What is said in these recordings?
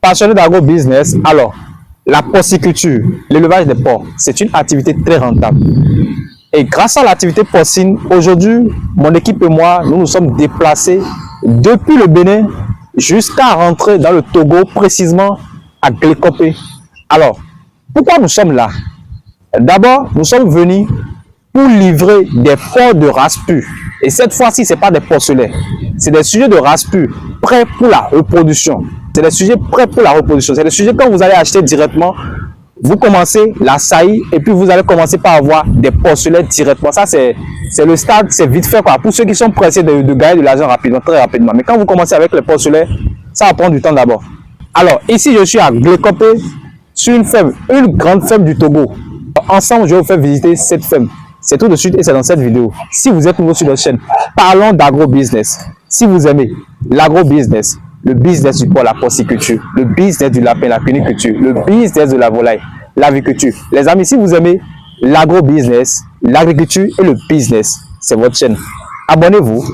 Passionné d'agro-business, alors, la porciculture, l'élevage des porcs, c'est une activité très rentable. Et grâce à l'activité porcine, aujourd'hui, mon équipe et moi, nous nous sommes déplacés depuis le Bénin jusqu'à rentrer dans le Togo, précisément à Glécopé. Alors, pourquoi nous sommes là? D'abord, nous sommes venus pour livrer des porcs de race pure. Et cette fois-ci, ce n'est pas des porcelets. C'est des sujets de race pure, prêts pour la reproduction. C'est des sujets prêts pour la reproduction. C'est des sujets quand vous allez acheter directement, vous commencez la saillie et puis vous allez commencer par avoir des porcelets directement. Ça, c'est le stade, c'est vite fait, quoi. Pour ceux qui sont pressés de gagner de l'argent rapidement, très rapidement. Mais quand vous commencez avec les porcelets, ça va prendre du temps d'abord. Alors, ici, je suis à Glécopé, sur une ferme, une grande ferme du Togo. Ensemble, je vais vous faire visiter cette ferme. C'est tout de suite et c'est dans cette vidéo. Si vous êtes nouveau sur la chaîne, parlons d'agro-business. Si vous aimez l'agro-business, le business du porc, la porciculture, le business du lapin, la cuniculture, le business de la volaille, l'aviculture. Les amis, si vous aimez l'agro-business, l'agriculture et le business, c'est votre chaîne. Abonnez-vous,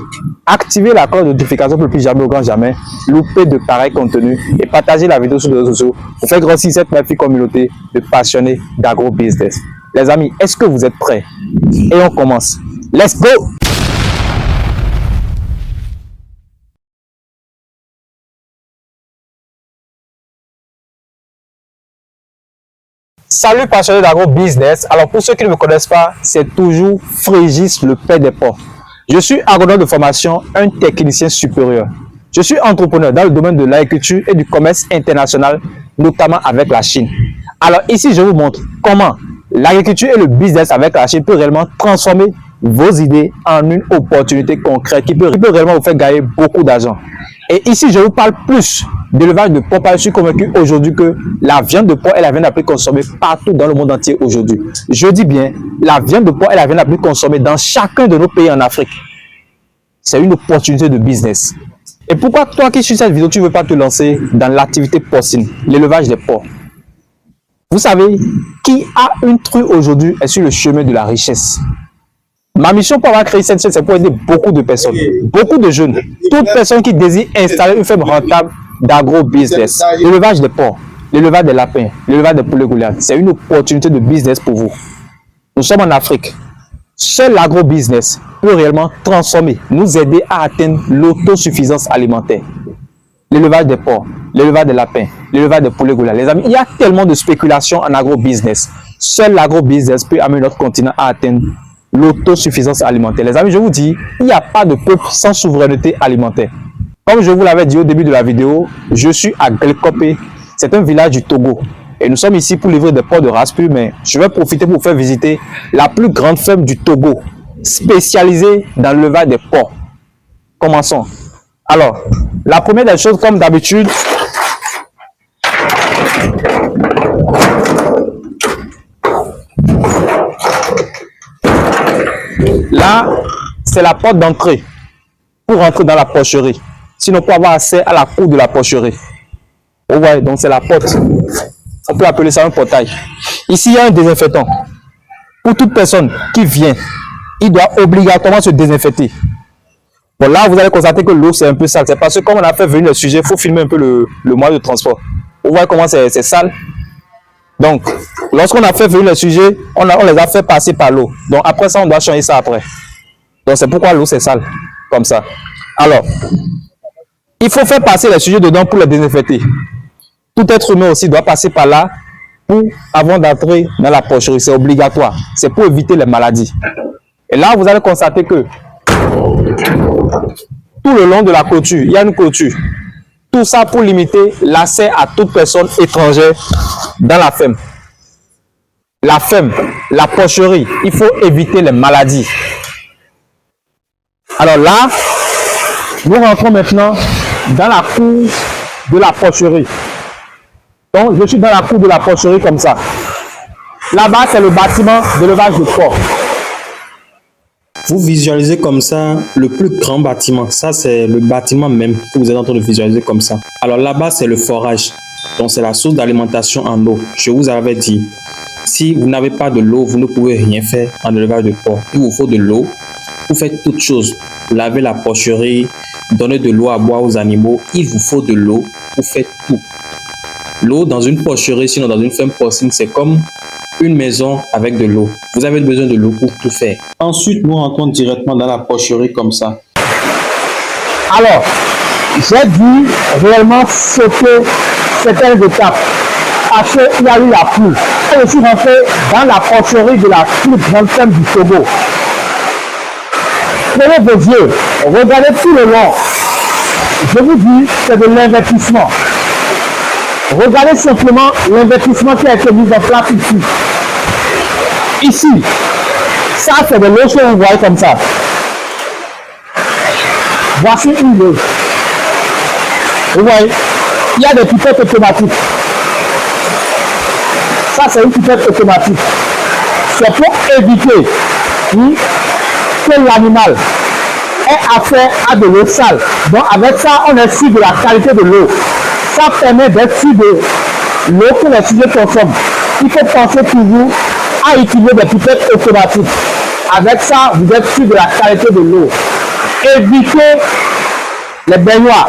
activez la cloche de notification pour ne plus jamais au grand jamais louper de pareils contenus et partagez la vidéo sur les réseaux sociaux pour faire grossir cette magnifique communauté de passionnés d'agro-business. Les amis, est-ce que vous êtes prêts? Et on commence. Let's go! Salut passionnés d'agro-business. Alors pour ceux qui ne me connaissent pas, c'est toujours Frégis, le père des porcs. Je suis agronome de formation, un technicien supérieur. Je suis entrepreneur dans le domaine de l'agriculture et du commerce international, notamment avec la Chine. Alors ici, je vous montre comment l'agriculture et le business avec la Chine peut réellement transformer vos idées en une opportunité concrète qui peut réellement vous faire gagner beaucoup d'argent. Et ici, je vous parle plus d'élevage de porc. Je suis convaincu aujourd'hui que la viande de porc est la viande la plus consommée partout dans le monde entier aujourd'hui. Je dis bien, la viande de porc est la viande la plus consommée dans chacun de nos pays en Afrique. C'est une opportunité de business. Et pourquoi toi qui suis cette vidéo, tu ne veux pas te lancer dans l'activité porcine, l'élevage des porcs? Vous savez, qui a une true aujourd'hui est sur le chemin de la richesse. Ma mission pour avoir créé cette chaîne, c'est pour aider beaucoup de personnes, beaucoup de jeunes, toute personne qui désire installer une ferme rentable d'agro-business, l'élevage des porcs, l'élevage des lapins, l'élevage des poulets goulards. C'est une opportunité de business pour vous. Nous sommes en Afrique. Seul l'agro-business peut réellement transformer, nous aider à atteindre l'autosuffisance alimentaire. L'élevage des porcs, l'élevage des lapins, l'élevage des poulets goulards. Les amis, il y a tellement de spéculation en agro-business. Seul l'agro-business peut amener notre continent à atteindre l'autosuffisance alimentaire. Les amis, je vous dis, il n'y a pas de peuple sans souveraineté alimentaire. Comme je vous l'avais dit au début de la vidéo, je suis à Glécopé. C'est un village du Togo. Et nous sommes ici pour livrer des porcs de race pure, mais je vais profiter pour vous faire visiter la plus grande ferme du Togo, spécialisée dans l'élevage des porcs. Commençons. Alors, la première des choses, comme d'habitude, là, c'est la porte d'entrée pour rentrer dans la porcherie. Sinon, pour avoir accès à la cour de la porcherie. Vous voyez, donc c'est la porte. On peut appeler ça un portail. Ici, il y a un désinfectant. Pour toute personne qui vient, il doit obligatoirement se désinfecter. Bon, là, vous allez constater que l'eau, c'est un peu sale. C'est parce que comme on a fait venir le sujet, il faut filmer un peu le moyen de transport. Vous voyez comment c'est sale. Donc, lorsqu'on a fait venir le sujet, on les a fait passer par l'eau. Donc, après ça, on doit changer ça après. Donc, c'est pourquoi l'eau, c'est sale. Comme ça. Alors, il faut faire passer les sujets dedans pour les désinfecter. Tout être humain aussi doit passer par là avant d'entrer dans la porcherie. C'est obligatoire. C'est pour éviter les maladies. Et là, vous allez constater que tout le long de la clôture, il y a une clôture. Tout ça pour limiter l'accès à toute personne étrangère dans la ferme. La ferme, la porcherie, il faut éviter les maladies. Alors là, nous rentrons maintenant dans la cour de la porcherie. Donc, je suis dans la cour de la porcherie comme ça. Là-bas, c'est le bâtiment d'élevage de porc. Vous visualisez comme ça le plus grand bâtiment. Ça, c'est le bâtiment même que vous êtes en train de visualiser comme ça. Alors là-bas, c'est le forage. Donc, c'est la source d'alimentation en eau. Je vous avais dit, si vous n'avez pas de l'eau, vous ne pouvez rien faire en élevage de porc. Il vous faut de l'eau. Vous faites toutes choses. Laver la porcherie, donner de l'eau à boire aux animaux. Il vous faut de l'eau. Vous faites tout. L'eau dans une porcherie, sinon dans une ferme porcine, c'est comme une maison avec de l'eau. Vous avez besoin de l'eau pour tout faire. Ensuite, nous rentrons directement dans la porcherie comme ça. Alors, j'ai dû réellement sauter certaines étapes parce qu'il y a eu la pluie. Je suis rentré dans la porcherie de la plus grande ferme du Togo. Prenez vos yeux, regardez tout le long. Je vous dis, c'est de l'investissement. Regardez simplement l'investissement qui a été mis en place ici. Ici, ça c'est de l'eau que vous voyez comme ça. Voici une eau. Vous voyez, il y a des pipettes automatiques. Ça c'est une pipette automatique. C'est pour éviter que l'animal ait affaire à de l'eau sale. Donc avec ça, on est sûr de la qualité de l'eau. Ça permet d'être sûr de l'eau que les sujets consomment. Il faut penser toujours à utiliser des pipettes automatiques. Avec ça, vous êtes sûr de la qualité de l'eau. Évitez les baignoires.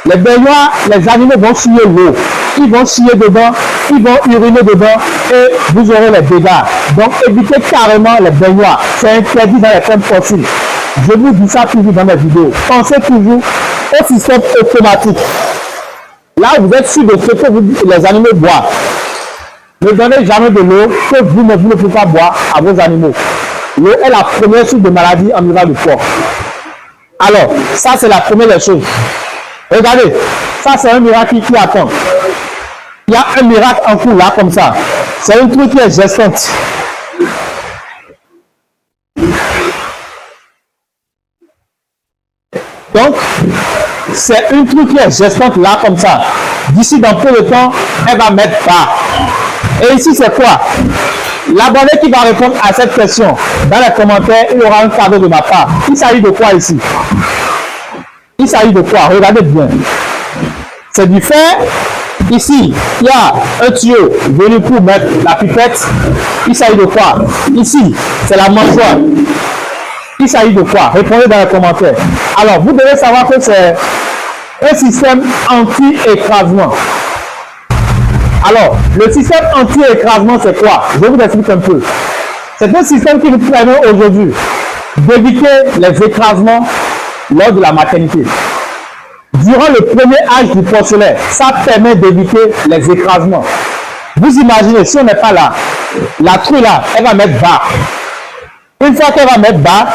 Les baignoires, les animaux vont chier l'eau. Ils vont chier dedans, ils vont uriner dedans et vous aurez les dégâts. Donc évitez carrément les baignoires. C'est interdit dans les fermes porcines. Je vous dis ça toujours dans mes vidéos. Pensez toujours au système automatique. Là, vous êtes sûr de ce que les animaux boivent. Ne donnez jamais de l'eau que vous ne pouvez pas boire à vos animaux. L'eau est la première source de maladie en élevage de porc. Alors, ça c'est la première des choses. Regardez, ça c'est un miracle qui attend. Il y a un miracle en cours là comme ça. C'est un truc qui est gestante. Donc, c'est une truc qui est gestante là comme ça. D'ici dans peu de temps, elle va mettre bas. Et ici c'est quoi? L'abonné qui va répondre à cette question dans les commentaires, il aura un cadeau de ma part. Il s'agit de quoi ici? Il s'agit de quoi? Regardez bien. C'est du fer. Ici, il y a un tuyau venu pour mettre la pipette. Il s'agit de quoi? Ici, c'est la mangeoire. Il s'agit de quoi? Répondez dans les commentaires. Alors, vous devez savoir que c'est un système anti-écrasement. Alors, le système anti-écrasement, c'est quoi? Je vous explique un peu. C'est un système qui nous permet aujourd'hui d'éviter les écrasements lors de la maternité. Durant le premier âge du porcelet, ça permet d'éviter les écrasements. Vous imaginez, si on n'est pas là, la truie là, elle va mettre bas. Une fois qu'elle va mettre bas,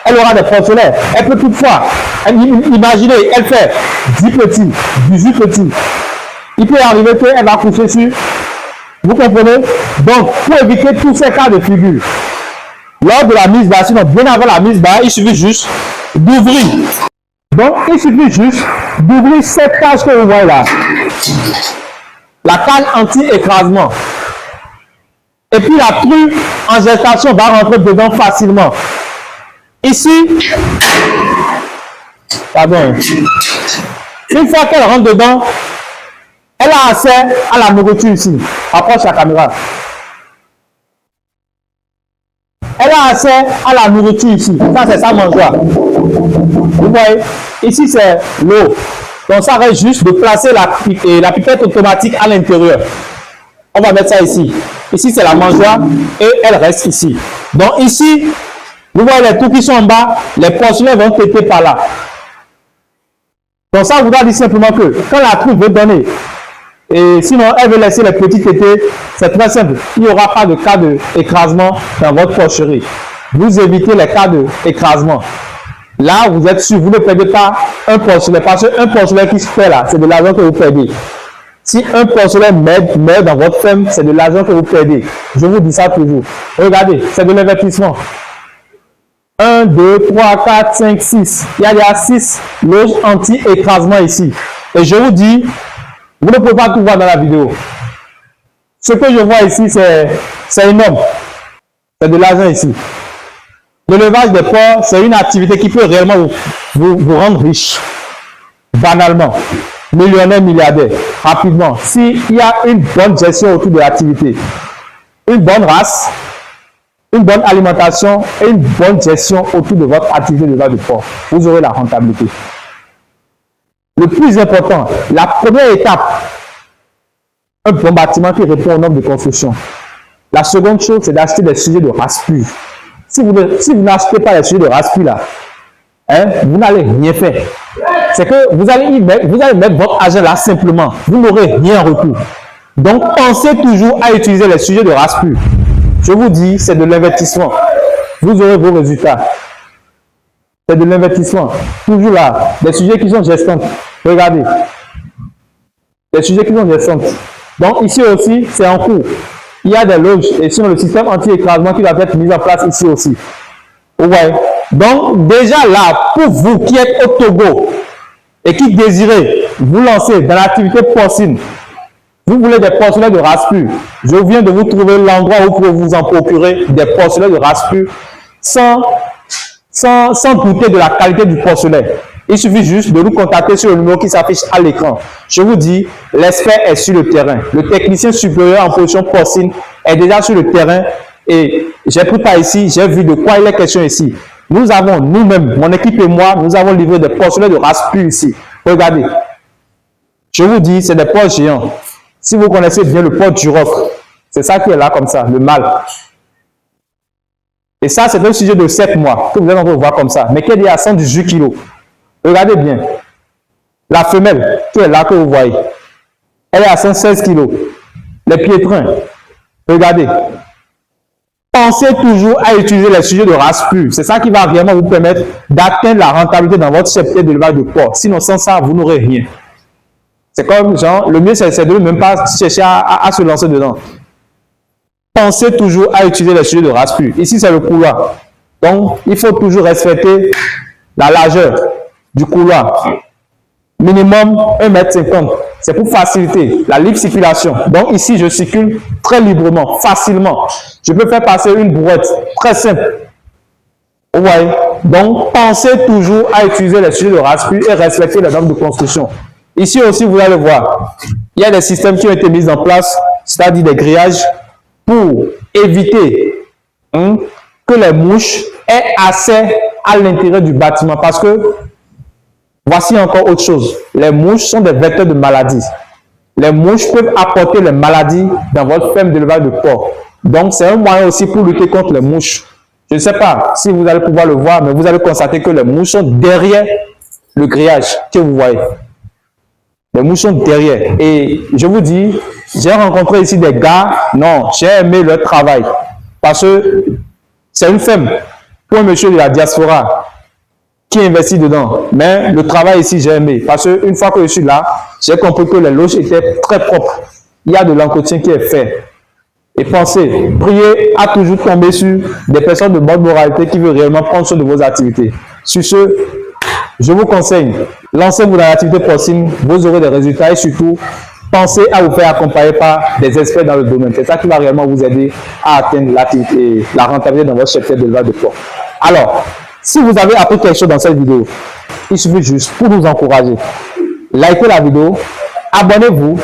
elle aura des porcelets. Elle peut toutefois, imaginez, elle fait 10 petits, 18 petits. Il peut arriver qu'elle va coucher sur. Vous comprenez? Donc, pour éviter tous ces cas de figure, lors de la mise bas, sinon bien avant la mise bas, il suffit juste d'ouvrir. Donc, il suffit juste d'ouvrir cette cage que vous voyez là. La cage anti-écrasement. Et puis la truie en gestation va rentrer dedans facilement. Ici, pardon. Une fois qu'elle rentre dedans, elle a accès à la nourriture ici. Approche la caméra. Elle a accès à la nourriture ici. Ça, c'est sa mangeoire. Vous voyez, ici, c'est l'eau. Donc, ça reste juste de placer la pipette automatique à l'intérieur. On va mettre ça ici. Ici, c'est la mangeoire et elle reste ici. Donc, ici, vous voyez les trous qui sont en bas, les porcelets vont péter par là. Donc, ça voudra dire simplement que quand la truie veut donner, et sinon, elle veut laisser les petits tétés, c'est très simple. Il n'y aura pas de cas d'écrasement dans votre porcherie. Vous évitez les cas d'écrasement. Là, vous êtes sûr, vous ne perdez pas un porcelet. Parce qu'un porcelet qui se fait là, c'est de l'argent que vous perdez. Si un porcelet meurt dans votre ferme, c'est de l'argent que vous perdez. Je vous dis ça toujours. Regardez, c'est de l'investissement. 1, 2, 3, 4, 5, 6. Il y a déjà 6 loges anti-écrasement ici. Et je vous dis, vous ne pouvez pas tout voir dans la vidéo. Ce que je vois ici, c'est énorme. C'est de l'argent ici. L'élevage des porcs, c'est une activité qui peut réellement vous rendre riche. Banalement. Millionnaire, milliardaire. Rapidement. S'il y a une bonne gestion autour de l'activité, une bonne race, une bonne alimentation et une bonne gestion autour de votre activité d'élevage de porc, vous aurez la rentabilité. Le plus important, la première étape un bon bâtiment qui répond aux normes de construction. La seconde chose, c'est d'acheter des sujets de race pure. Si vous n'achetez pas les sujets de race pure là, hein, vous n'allez rien faire. C'est que vous allez mettre votre argent là simplement. Vous n'aurez rien en retour. Donc, pensez toujours à utiliser les sujets de race pure. Je vous dis, c'est de l'investissement. Vous aurez vos résultats. C'est de l'investissement. Toujours là, des sujets qui sont gestants. Regardez. Des sujets qui sont gestants. Donc, ici aussi, c'est en cours. Il y a des loges et sur le système anti-écrasement qui va être mis en place ici aussi. Ouais. Donc, déjà là, pour vous qui êtes au Togo et qui désirez vous lancer dans l'activité porcine, vous voulez des porcelets de race pure, je viens de vous trouver l'endroit où vous pouvez vous en procurer des porcelets de race pure sans douter de la qualité du porcelet. Il suffit juste de nous contacter sur le numéro qui s'affiche à l'écran. Je vous dis, l'expert est sur le terrain. Le technicien supérieur en production porcine est déjà sur le terrain et j'ai pris par ici, j'ai vu de quoi il est question ici. Nous avons nous-mêmes, mon équipe et moi, nous avons livré des porcelets de race pure ici. Regardez. Je vous dis, c'est des porcs géants. Si vous connaissez bien le porc du roc, c'est ça qui est là comme ça, le mâle. Et ça, c'est un sujet de 7 mois que vous allez voir comme ça, mais qui est à 118 kg. Regardez bien. La femelle qui est là que vous voyez, elle est à 116 kg. Les piétrins, regardez. Pensez toujours à utiliser les sujets de race pure. C'est ça qui va vraiment vous permettre d'atteindre la rentabilité dans votre cheptel d'élevage de porc. Sinon, sans ça, vous n'aurez rien. C'est comme, genre, le mieux, c'est de ne même pas chercher à se lancer dedans. Pensez toujours à utiliser les sujets de race pure. Ici, c'est le couloir. Donc, il faut toujours respecter la largeur du couloir. Minimum 1,50 m. C'est pour faciliter la libre circulation. Donc, ici, je circule très librement, facilement. Je peux faire passer une brouette très simple. Vous voyez? Donc, pensez toujours à utiliser les sujets de race pure et respecter les normes de construction. Ici aussi, vous allez voir, il y a des systèmes qui ont été mis en place, c'est-à-dire des grillages, pour éviter que les mouches aient accès à l'intérieur du bâtiment. Parce que, voici encore autre chose, les mouches sont des vecteurs de maladies. Les mouches peuvent apporter les maladies dans votre ferme d'élevage de porc. Donc, c'est un moyen aussi pour lutter contre les mouches. Je ne sais pas si vous allez pouvoir le voir, mais vous allez constater que les mouches sont derrière le grillage que vous voyez. Les mouches sont derrière. Et je vous dis, j'ai rencontré ici des gars, non, j'ai aimé leur travail. Parce que c'est une femme pour un monsieur de la diaspora qui investit dedans. Mais le travail ici, j'ai aimé. Parce qu'une fois que je suis là, j'ai compris que les loges étaient très propres. Il y a de l'entretien qui est fait. Et pensez, priez à toujours tomber sur des personnes de bonne moralité qui veulent réellement prendre soin de vos activités. Sur ce, je vous conseille, lancez-vous dans l'activité porcine, vous aurez des résultats et surtout, pensez à vous faire accompagner par des experts dans le domaine. C'est ça qui va réellement vous aider à atteindre la rentabilité dans votre cheptel d'élevage de porc. Alors, si vous avez appris quelque chose dans cette vidéo, il suffit juste pour nous encourager. Likez la vidéo, abonnez-vous,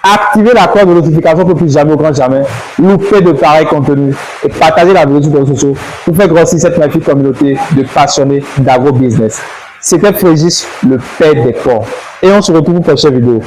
activez la cloche de notification pour plus jamais au grand jamais louper de pareils contenus et partagez la vidéo sur les réseaux sociaux pour faire grossir cette magnifique communauté de passionnés d'agro-business. C'était Frégis, le père des porcs. Et on se retrouve pour une prochaine vidéo.